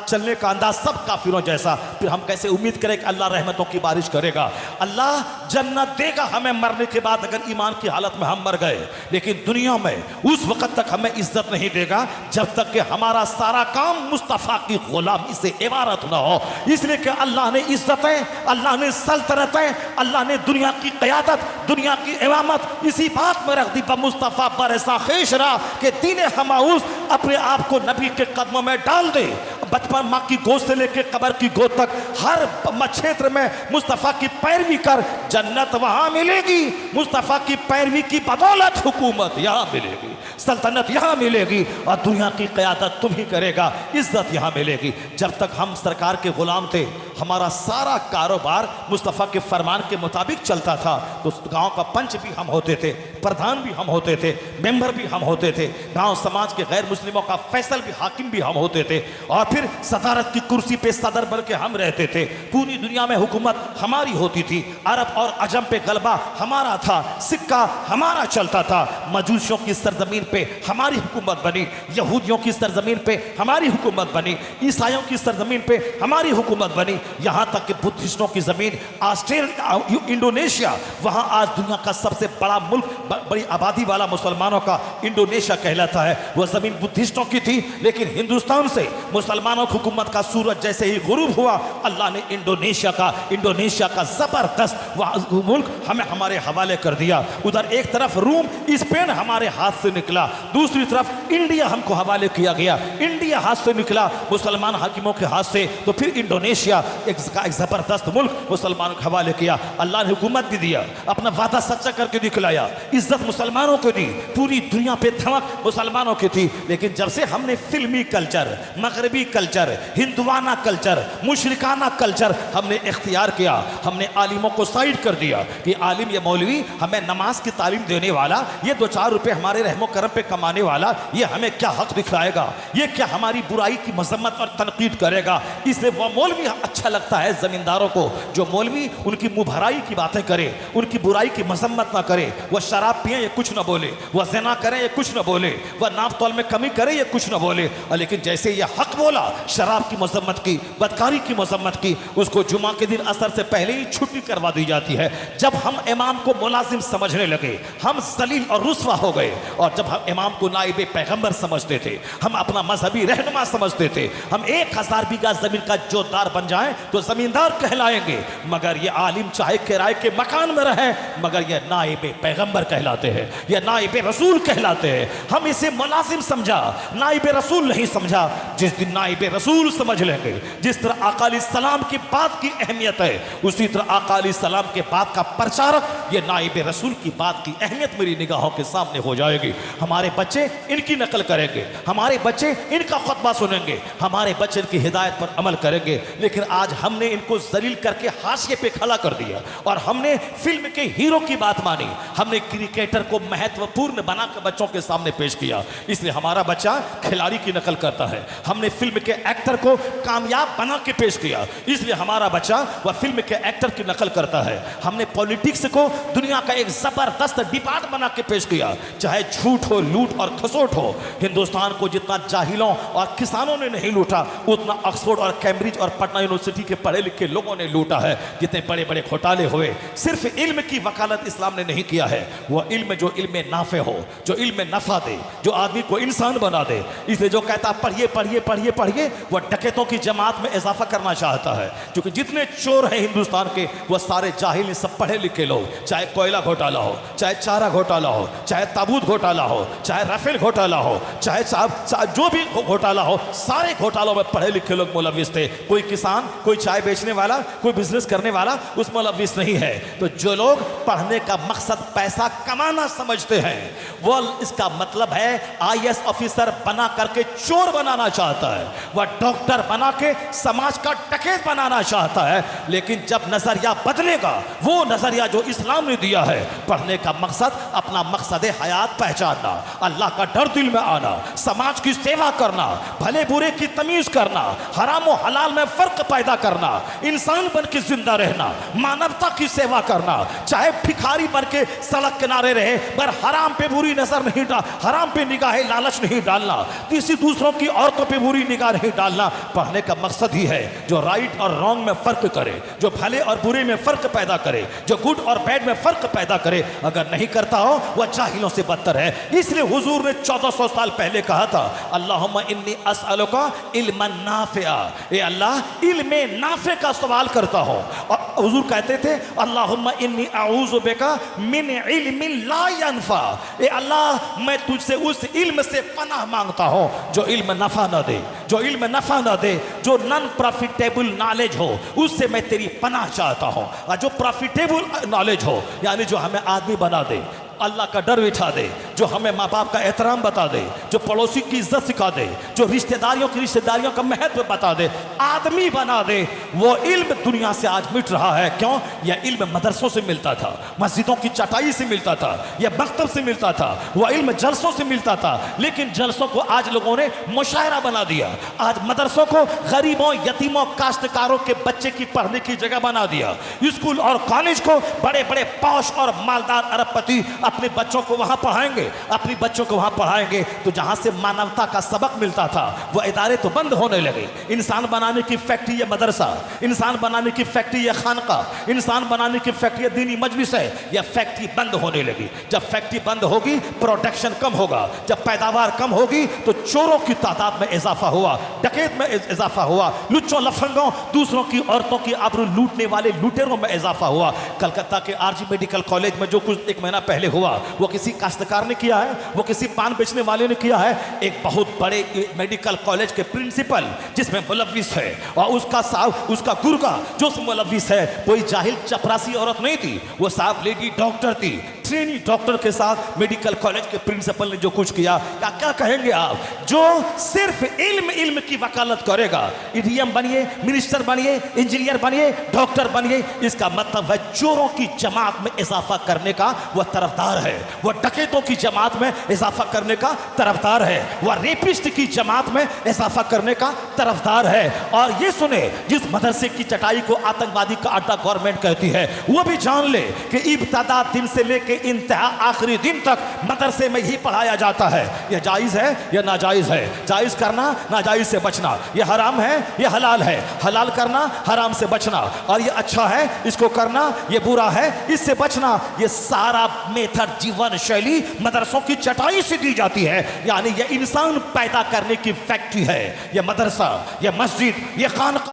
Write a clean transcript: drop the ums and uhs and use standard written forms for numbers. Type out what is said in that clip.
चलने का अंदाज सब काफिरों जैसा, फिर हम कैसे उम्मीद करें कि अल्लाह रहमतों की बारिश करेगा। अल्लाह जन्नत देगा हमें मरने के बाद अगर ईमान की हालत में हम मर गए, लेकिन दुनिया में उस वक्त तक हमें इज्जत नहीं देगा जब तक कि हमारा सारा काम मुस्तफ़ा की गुलामी से इबारत ना हो। इसलिए कि अल्लाह ने इज्जतें, अल्लाह ने सल्तनतें, अल्लाह ने दुनिया की क़यादत, दुनिया की इमामत इसी बात में रख दी मुस्तफ़ा बरसा खेशरा के दीन हमाउस अपने आप को नबी के कदमों में डाल दे। बचपन माँ की गोद से लेकर कब्र की गोद तक हर क्षेत्र में मुस्तफ़ा की पैरवी कर, जन्नत वहाँ मिलेगी। मुस्तफ़ा की पैरवी की बदौलत हुकूमत यहाँ मिलेगी, सल्तनत यहाँ मिलेगी और दुनिया की क़यादत तुम ही करेगा, इज्जत यहाँ मिलेगी। जब तक हम सरकार के ग़ुलाम थे, हमारा सारा कारोबार मुस्तफ़ा के फरमान के मुताबिक चलता था, तो गांव का पंच भी हम होते थे, प्रधान भी हम होते थे, मेंबर भी हम होते थे, गांव समाज के गैर मुस्लिमों का फैसल भी हाकिम भी हम होते थे, और फिर सदारत की कुर्सी पे सदर बन के हम रहते थे। पूरी दुनिया में हुकूमत हमारी होती थी, अरब और अजम पे गलबा हमारा था, सिक्का हमारा चलता था। मजूसियों की सरजमीन पे हमारी हुकूमत बनी, यहूदियों की सरजमीन पे हमारी हुकूमत बनी, ईसाइयों की सरजमीन पे हमारी हुकूमत बनी, यहाँ तक कि बुद्धिस्टों की ज़मीन ऑस्ट्रेलिया, इंडोनेशिया, वहाँ आज दुनिया का सबसे बड़ा मुल्क, बड़ी आबादी वाला मुसलमानों का इंडोनेशिया कहलाता है। वह ज़मीन बुद्धिस्टों की थी, लेकिन हिंदुस्तान से मुसलमानों की हुकूमत का सूरज जैसे ही गुरूब हुआ, अल्लाह ने इंडोनेशिया का ज़बरदस्त मुल्क हमें हमारे हवाले कर दिया। उधर एक तरफ रूम, स्पेन हमारे हाथ से निकला, दूसरी तरफ इंडिया हमको हवाले किया गया। इंडिया हाथ से निकला मुसलमान हाकिमों के हाथ से, तो फिर इंडोनेशिया एक ज़बरदस्त मुल्क मुसलमानों के हवाले किया। अल्लाह ने हुकूमत भी दिया, अपना वादा सच्चा करके दिखलाया, इज्जत मुसलमानों को दी, पूरी दुनिया पे धमक मुसलमानों की थी। लेकिन जब से हमने फिल्मी कल्चर, मगरबी कल्चर, हिंदुआना कल्चर, मुशरिकाना कल्चर हमने इख्तियार किया, हमने आलिमों को साइड कर दिया कि आलिम या मौलवी हमें नमाज की तालीम देने वाला, ये 2-4 रुपए हमारे रहमो करम पे कमाने वाला, ये हमें क्या हक दिखलाएगा, ये क्या हमारी बुराई की मजम्मत और तनकीद करेगा। इसलिए वह मौलवी अच्छा लगता है ज़मींदारों को जो मौलवी उनकी मुँह भराई की बातें करे, उनकी बुराई की मजम्मत ना करे। वह शराब पिए ये कुछ ना बोले, वह ज़िना करे ये कुछ ना बोले, वह नाप तौल में कमी करे ये कुछ ना बोले। लेकिन जैसे यह हक बोला, शराब की मजम्मत की, बदकारी की मजम्मत की, उसको जुमा के दिन असर से पहले ही छुट्टी करवा दी जाती है। जब हम इमाम को मुलाजिम समझने लगे, हम जलील और रुस्वा हो गए। और जब हम इमाम को नाइबे पैगंबर समझते थे, हम अपना मजहबी रहनुमा समझते थे, हम 1000 बीघा जमीन का जोतदार बन जाएं तो जमींदार कहलाएंगे, मगर ये आलिम चाहे किराए के मकान में रहे, मगर ये नाइबे पैगंबर कहलाते हैं, ये नाइबे रसूल कहलाते हैं। हम इसे मुलाजिम समझा, नाइबे रसूल नहीं समझा। जिस दिन नाइबे रसूल समझ लेंगे, जिस तरह आका अलैहिस्सलाम की बात की अहमियत है, उसी तरह आका अलैहिस्सलाम के बात का प्रचारक, ये नाइबे रसूल की बात की अहमियत मेरी निगाहों के सामने हो जाएगी। हमारे बच्चे इनकी नकल करेंगे, हमारे बच्चे इनका खुतबा सुनेंगे, हमारे बच्चे इनकी हिदायत पर अमल करेंगे। लेकिन आज हमने इनको जलील करके हाशिए पे खड़ा कर दिया और हमने फिल्म के हीरो की बात मानी, हमने क्रिकेटर को महत्वपूर्ण बनाकर बच्चों के सामने पेश किया। इसलिए हमारा बच्चा खिलाड़ी की नकल करता है, हमने फिल्म के एक्टर को कामयाब बना के पेश किया, इसलिए हमारा बच्चा वह फिल्म के एक्टर की नकल करता है। हमने पॉलिटिक्स को दुनिया का एक जबरदस्त डिपार्ट बना के पेश किया, चाहे झूठ हो, लूट और खसोट हो। हिंदुस्तान को जितना जाहिलों और किसानों ने नहीं लूटा, उतना ऑक्सफोर्ड और कैम्ब्रिज और पटना यूनिवर्सिटी के पढ़े लिखे लोगों ने लूटा है। जितने बड़े बड़े घोटाले हुए, सिर्फ इल्म की वकालत इस्लाम ने नहीं किया है, वह इल्म जो इल्म नाफे हो, जो इल्म नफा दे, जो आदमी को इंसान बना दे। इसलिए जो कहता पढ़िए पढ़िए पढ़िए पढ़िए, वह डकैतों की जमात में इजाफा करना चाहता है। क्योंकि जितने चोर हैं हिंदुस्तान के, वह सारे जाहिल, सब पढ़े लिखे लोग। चाहे कोयला घोटाला हो, चाहे चारा घोटाला हो, चाहे ताबूत घोटाला हो, चाहे राफेल घोटाला हो, चाहे जो भी घोटाला हो, सारे घोटालों में पढ़े लिखे लोग मुलविस थे। कोई किसान, कोई चाय बेचने वाला, कोई बिजनेस करने वाला उस मुलविस नहीं है। तो जो लोग पढ़ने का मकसद पैसा कमाना समझते हैं, वो इसका मतलब है IAS ऑफिसर बना करके चोर बनाना चाहता है, वह डॉक्टर बना के समाज का डकैत बनाना चाहता है। लेकिन जब नजरिया बदलेगा, वो नजरिया जो इस्लाम ने दिया है, पढ़ने का मकसद अपना मकसद हयात पहचान जानना, अल्लाह का डर दिल में आना, समाज की सेवा करना, भले बुरे की तमीज करना, हराम और हलाल में फर्क पैदा करना, इंसान बन के जिंदा रहना, मानवता की सेवा करना, चाहे भिखारी बन के सड़क किनारे रहे पर हराम पे बुरी नजर नहीं डाल, हराम पे निगाह लालच नहीं डालना, किसी दूसरों की औरतों पे बुरी निगाह नहीं डालना। पढ़ने का मकसद ही है जो राइट और रॉन्ग में फर्क करे, जो भले और बुरे में फर्क पैदा करे, जो गुड और बैड में फर्क पैदा करे। अगर नहीं करता हो वह जाहिलों से बदतर है। इसलिए हुजूर ने 1400 साल पहले कहा था, अल्लाहुम्मा इन्नी अस्अलुका इल्मन नाफिआ, ए अल्लाह इल्मे नाफे का सवाल करता हो। और हुजूर कहते थे, अल्लाहुम्मा इन्नी अऊज़ु बिका मिन इल्मिन ला यनफा, ए अल्लाह मैं तुझसे उस इल्म से पनाह मांगता हूं जो इल्म नफा ना दे, जो इल्म नफा ना दे, जो नॉन प्रॉफिटेबल नॉलेज हो, उससे मैं तेरी पनाह चाहता हूं। और जो प्रॉफिटेबल नॉलेज हो, यानी जो हमें आदमी बना दे, अल्लाह का डर बिठा दे, जो हमें माँ बाप का एहतराम बता दे, जो पड़ोसी की इज्जत सिखा दे, जो रिश्तेदारियों का महत्व बता दे, आदमी बना दे, वो इल्म दुनिया से आज मिट रहा है। क्यों? यह इल्म मदरसों से मिलता था, मस्जिदों की चटाई से मिलता था, यह मकतब से मिलता था, वह इल्म जलसों से मिलता था। लेकिन जलसों को आज लोगों ने मुशायरा बना दिया, आज मदरसों को गरीबों, यतीमों, काश्तकारों के बच्चे की पढ़ने की जगह बना दिया। स्कूल और कॉलेज को बड़े बड़े पौश और मालदार अरबपति अपने बच्चों को वहां पढ़ाएंगे, अपनी बच्चों को वहां पढ़ाएंगे। तो जहां से मानवता का सबक मिलता था वह इदारे तो बंद होने लगे। इंसान बनाने की फैक्ट्री ये मदरसा, इंसान बनाने की फैक्ट्री ये खानका, इंसान बनाने की फैक्ट्री ये दीनी मजलिस है, यह फैक्ट्री बंद होने लगी। जब फैक्ट्री बंद होगी प्रोडक्शन कम होगा, जब पैदावार कम होगी तो चोरों की तादाद में इजाफा हुआ, डकैत में इजाफा हुआ, लुच्चों लफंगों, दूसरों की औरतों की आबरू लूटने वाले लुटेरों में इजाफा हुआ। कलकत्ता के आरजी मेडिकल कॉलेज में जो कुछ एक महीना पहले हुआ, वो किसी काश्तकार ने किया है, वो किसी पान बेचने वाले ने किया है। एक बहुत बड़े मेडिकल कॉलेज के प्रिंसिपल जिसमें मुलव्विस है और उसका साहब, उसका गुर्गा जो मुलव्विस है, कोई जाहिल चपरासी औरत नहीं थी, वो साहब लेडी डॉक्टर थी। ट्रेनी डॉक्टर के साथ मेडिकल कॉलेज के प्रिंसिपल ने जो कुछ किया, क्या कहेंगे आप? जो सिर्फ इल्म की वकालत करेगा, ईडीएम बनिए, मिनिस्टर बनिए, इंजीनियर बनिए, डॉक्टर बनिए, इसका मतलब है चोरों की जमात में इजाफा करने का वह तरफदार है, वह डकैतों की जमात में इजाफा करने का तरफदार है, वह रेपिस्ट की जमात में इजाफा करने का तरफदार है। और ये सुने, जिस मदरसे की चटाई को आतंकवादी का अड्डा गवर्नमेंट कहती है, वो भी जान ले कि इब्तदा दिन से लेके इंतहा आखिरी दिन तक मदरसे में ही पढ़ाया जाता है। यह जायज है या नाजायज है? जायज करना, नाजायज से बचना, यह हराम है, यह हलाल है, हलाल करना, हराम से बचना, और यह अच्छा है इसको करना, यह बुरा है इससे बचना, यह सारा मेथड, जीवन शैली मदरसों की चटाई से दी जाती है। यानी यह इंसान पैदा करने की फैक्ट्री है, यह मदरसा, यह मस्जिद, यह खानका।